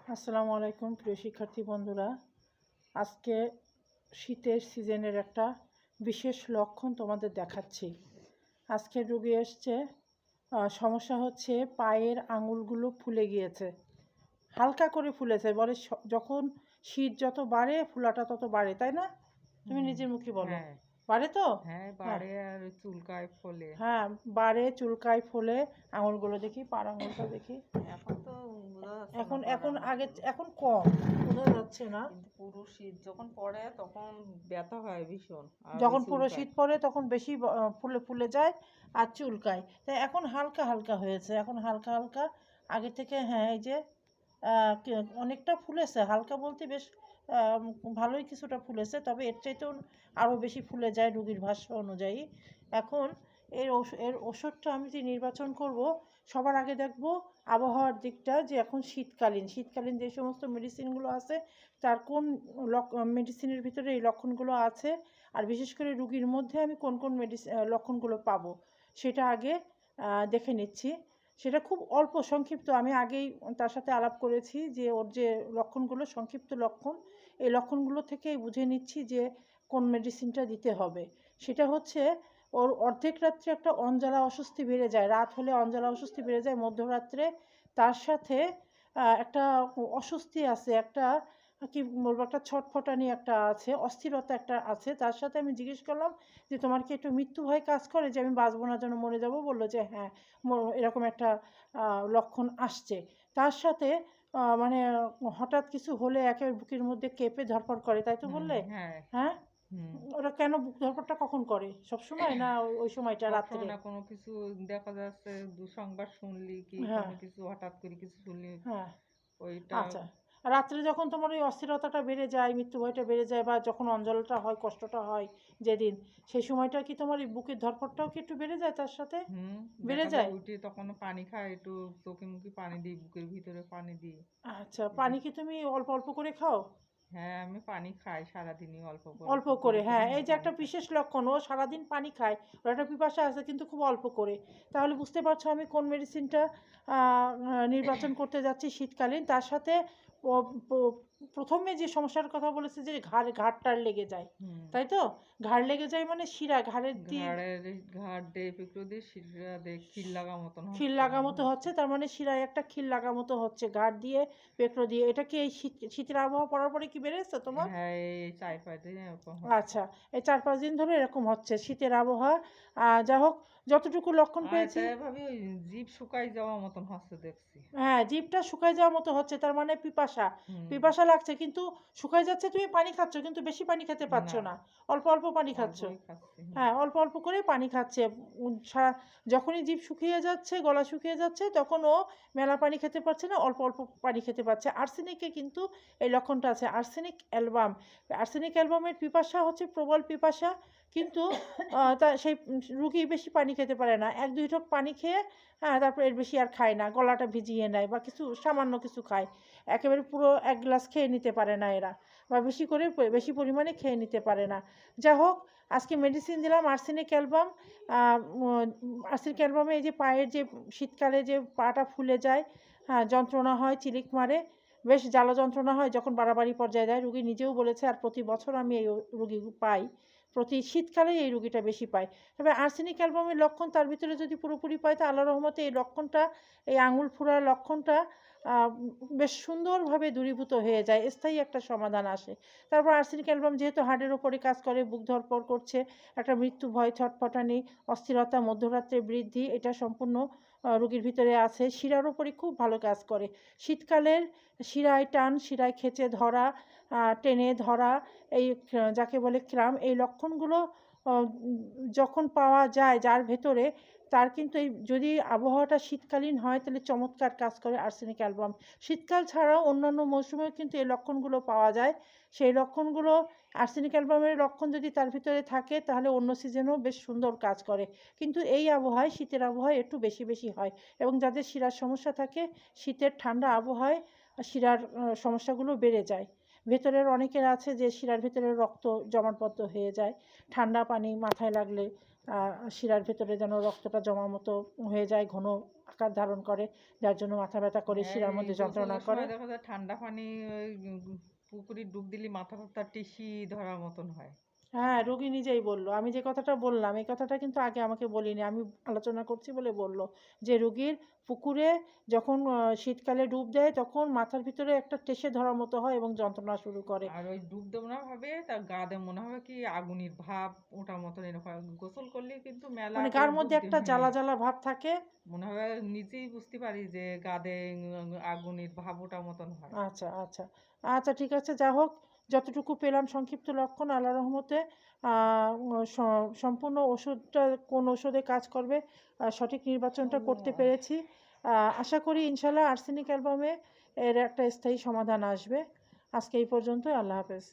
আসসালামু আলাইকুম প্রিয় শিক্ষার্থী বন্ধুরা। আজকে শীতের সিজনের একটা বিশেষ লক্ষণ তোমাদের দেখাচ্ছি। আজকে রোগী এসছে, সমস্যা হচ্ছে পায়ের আঙুলগুলো ফুলে গিয়েছে, হালকা করে ফুলেছে। বলে যখন শীত যত বাড়ে ফোলাটা তত বাড়ে, তাই না? তুমি নিজের মুখে বলো। হ্যাঁ, বাড়ে তো? হ্যাঁ হ্যাঁ, বাড়ে আর চুলকায় ফলে। হ্যাঁ, বাড়ে, চুলকায়, ফোলে। আঙুলগুলো দেখি, পার আঙুলটা দেখি। এখন তো বোঝা যাচ্ছে না এখন পাড় এখন আগে আঙুলগুলো। এখন কম বোঝা যাচ্ছে না। কিন্তু পুরো শীত যখন পড়ে তখন ব্যথা হয় ভীষণ আর ওই যখন পুরো চুলকায়। শীত পড়ে তখন বেশি ফুলে ফুলে যায় আর চুলকায়। তাই এখন হালকা হালকা হয়েছে, এখন হালকা হালকা আগে থেকে। হ্যাঁ, এই যে অনেকটা ফুলেছে, হালকা বলতে বেশ আহ, ভালোই কিছুটা ফুলেছে, তবে এর চাইতেও আরও বেশি ফুলে যায় রুগীর ভাষ্য অনুযায়ী। এখন এর ওষুধটা আমি যে নির্বাচন করব, সবার আগে দেখব আবহাওয়ার দিকটা, যে এখন শীতকালীন যে সমস্ত মেডিসিনগুলো আছে তার কোন মেডিসিনের ভিতরে এই লক্ষণগুলো আছে, আর বিশেষ করে রুগীর মধ্যে আমি কোন কোন লক্ষণগুলো পাবো সেটা আগে দেখে নিচ্ছি। সেটা খুব অল্প সংক্ষিপ্ত, আমি আগেই তার সাথে আলাপ করেছি যে ওর যে লক্ষণগুলো সংক্ষিপ্ত লক্ষণ, এই লক্ষণগুলো থেকেই বুঝে নিচ্ছি যে কোন মেডিসিনটা দিতে হবে। সেটা হচ্ছে ওর অর্ধেক রাত্রে একটা অঞ্জলা অস্বস্তি বেড়ে যায়, রাত হলে অঞ্জলা অস্বস্তি বেড়ে যায় মধ্যরাত্রে। তার সাথে একটা অস্বস্তি আছে, একটা কি বলবো, একটা ছটফটানি একটা আছে, অস্থিরতা একটা আছে। তার সাথে আমি জিজ্ঞেস করলাম যে তোমার কি একটু মৃত্যু ভয় কাজ করে, যে আমি বাঁচবো না, যেন মরে যাব? বললো যে হ্যাঁ, এরকম একটা লক্ষণ আসছে। তার সাথে মানে হঠাৎ কিছু হলে একেবারে বুকের মধ্যে কেঁপে ধরপড় করে, তাই তো বললে? হ্যাঁ। হ্যাঁ। হুম। ওরা কেন বুক ধরপড়টা কখন করে, সব সময় না ওই সময়টা সবসময় রাত্রে? না, কোনো কিছু দেখা যাচ্ছে দুঃসংবাদ শুনলি কি হ্যাঁ, কোনো কিছু হঠাৎ করে কিছু শুনলি হ্যাঁ। ওইটা। আচ্ছা। রাত্রে যখন তোমার ওই অস্থিরতাটা বেড়ে যায়, মৃত্যু ভয়টা বেড়ে যায়, বা যখন অঞ্জলটা হয়, কষ্টটা হয় যেদিন, সেই সময়টা কি তোমার এই বুকের ধড়ফড়টাও কি একটু বেড়ে যায় তার সাথে? হুম। বেড়ে দেখা যায় যায়? উঠে তখন পানি খায়, একটু চোখে মুখে পানি দিই, বুকের ভিতরে পানি দিই। আচ্ছা, পানি কি তুমি অল্প অল্প করে খাও? হ্যাঁ, আমি পানি খাই সারাদিনই অল্প অল্প অল্প করে, করে হ্যাঁ। এই হ্যাঁ যে পানি একটা খাই। বিশেষ লক্ষণ, ও সারাদিন পানি খায়, ওর একটা পিপাসা আছে কিন্তু খুব অল্প করে। তাহলে বুঝতে পারছো আমি কোন মেডিসিনটা নির্বাচন করতে যাচ্ছি শীতকালীন। তার সাথে প্রথমে যে সমস্যার কথা বলেছে, যে ঘাড়টার লেগে যায়, হুম। তাই তো? ঘাড় লেগে যায় মানে শিরা, ঘাড়ের দিয়ে ঘাড়ের ঘাড় দিয়ে পিঁপড়ে দিয়ে শিরা দিয়ে খিল লাগা মতন খিল হচ্ছে লাগা মনে মতো হচ্ছে। হচ্ছে, তার মানে শিরায় একটা খিল লাগা মতো হচ্ছে, ঘাড় দিয়ে, পেঁকড়ো দিয়ে। এটা কি এই শীতের আবহাওয়া পড়ার পরে কি বেড়েছে তোমার? হ্যাঁ, এই 4-5 দিন এরকম হচ্ছে। আচ্ছা, এই ৪-৫ দিন ধরে এরকম হচ্ছে শীতের আবহাওয়া। যা হোক, যতটুকু লক্ষণ আর পেয়েছি। তাই ভাবি ওই জিভ শুকাই যাওয়া মতন হচ্ছে দেখছি। হ্যাঁ, জিভটা শুকায় যাওয়ার মতো হচ্ছে, তার মানে পিপাসা। হুম। পিপাসা লাগছে, কিন্তু শুকায় যাচ্ছে, তুমি পানি খাচ্ছ কিন্তু বেশি পানি খেতে পারছ না, না। অল্প অল্প পানি খাচ্ছ। অল্পই খাচ্ছি। হুম। হ্যাঁ, অল্প অল্প করে পানি খাচ্ছে। যখনই জিভ শুকিয়ে যাচ্ছে, গলা শুকিয়ে যাচ্ছে, তখন ও মেলা পানি খেতে পারছে না, অল্প অল্প পানি খেতে পারছে। আর্সেনিকে কিন্তু এই লক্ষণটা আছে, আর্সেনিক অ্যালবাম। আর্সেনিক অ্যালবামের পিপাসা হচ্ছে প্রবল পিপাসা, কিন্তু তা সেই রুগী বেশি পানি খেতে পারে না, ১-২ ঢোক পানি খেয়ে, হ্যাঁ, তারপর এর বেশি আর খায় না, গলাটা ভিজিয়ে নেয় বা কিছু সামান্য কিছু খায়। একেবারে পুরো ১ গ্লাস খেয়ে নিতে পারে না এরা, বা বেশি করে বেশি পরিমাণে খেয়ে নিতে পারে না। যা হোক, আজকে মেডিসিন দিলাম আর্সেনিক অ্যালবাম। আর্সেনিক অ্যালবামে এই যে পায়ের যে শীতকালে যে পাটা ফুলে যায়, হ্যাঁ, যন্ত্রণা হয়, চিলিক মারে, বেশ জ্বালা যন্ত্রণা হয় যখন বাড়াবাড়ি পর্যায়ে যায়। রুগী নিজেও বলেছে, আর প্রতি বছর আমি এই রুগী পাই, প্রতি শীতকালেই এই রুগীটা বেশি পাই। তবে আর্সেনিক অ্যালবামের লক্ষণ তার ভিতরে যদি পুরোপুরি পাই, তা আল্লাহর রহমতে এই লক্ষণটা, এই আঙুল ফুলার লক্ষণটা আহ, বেশ সুন্দরভাবে দূরীভূত হয়ে যায়, স্থায়ী একটা সমাধান আসে। তারপর আর্সেনিক অ্যালবাম যেহেতু হার্টের ওপরে কাজ করে, বুক ধড়ফড় করছে, একটা মৃত্যু ভয়, ছটফটানি, অস্থিরতা, মধ্যরাত্রে বৃদ্ধি, এটা সম্পূর্ণ রোগীর ভিতরে আছে। শিরার ওপরে খুব ভালো কাজ করে। শীতকালের শিরায় টান, শিরায় খেচে ধরা, টেনে ধরা, এই যাকে বলে ক্রাম, এই লক্ষণগুলো যখন পাওয়া যায় যার ভেতরে, তার কিন্তু এই যদি আবহাওয়াটা শীতকালীন হয় তাহলে চমৎকার কাজ করে আর্সেনিক অ্যালবাম। শীতকাল ছাড়াও অন্যান্য মৌসুমেও কিন্তু এই লক্ষণগুলো পাওয়া যায়। সেই লক্ষণগুলো, আর্সেনিক অ্যালবামের লক্ষণ যদি তার ভিতরে থাকে, তাহলে অন্য সিজনেও বেশ সুন্দর কাজ করে। কিন্তু এই আবহাওয়ায়, শীতের আবহাওয়ায় একটু বেশি বেশি হয়। এবং যাদের শিরার সমস্যা থাকে, শীতের ঠান্ডা আবহাওয়ায় শিরার সমস্যাগুলো বেড়ে যায়। ভেতরের অনেকের আছে যে শিরার ভেতরে রক্ত জমাটবদ্ধ হয়ে যায়, ঠান্ডা পানি মাথায় লাগলে শিরার ভেতরে যেন রক্তটা জমা মতো হয়ে যায়, ঘন আকার ধারণ করে, যার জন্য মাথা ব্যথা করে, হ্যাঁ, শিরার এই মধ্যে যন্ত্রণা গোসলের করে। সময় দেখা যায় ঠান্ডা পানি ওই পুকুরে ডুব দিলে মাথা ব্যথা টিসি ধরার মতন হয়। হ্যাঁ, রোগী নিজেই বলল। আমি যে কথাটা বললাম, এই কথাটা কিন্তু আগে আমাকে বলিনি। আমি আলোচনা করছি বলে বলল যে, রোগীর পুকুরে যখন শীতকালে ডুব দেয়, তখন মাথার ভিতরে একটা টেসে ধরার মতো হয় এবং যন্ত্রণা শুরু করে। আর ওই ডুব দেবো না ভাবে তার গা দিয়ে মনে হবে কি আগুনের ভাপ ওঠার মতন এরকম হয়। গোসল করলে কিন্তু মেলা মানে করে গার ডুব মধ্যে দিই একটা জ্বালা, হ্যাঁ। জ্বালা ভাব থাকে। মনে হবে নিজেই বুঝতে পারি যে গা দিয়ে আগুনের ভাপ ওঠার মতন হয়। আচ্ছা, আচ্ছা। আচ্ছা ঠিক আছে। যা হোক, যতটুকু পেলাম সংক্ষিপ্ত লক্ষণ, আল্লাহর রহমতে আ স সম্পূর্ণ ওষুধটা কোন ওষুধে কাজ করবে সঠিক নির্বাচনটা করতে আল্লাহ। পেরেছি। আশা করি ইনশাআল্লাহ আর্সেনিক অ্যালবামে এর একটা স্থায়ী সমাধান আসবে। আজকে এই পর্যন্তই। আল্লাহ হাফেজ।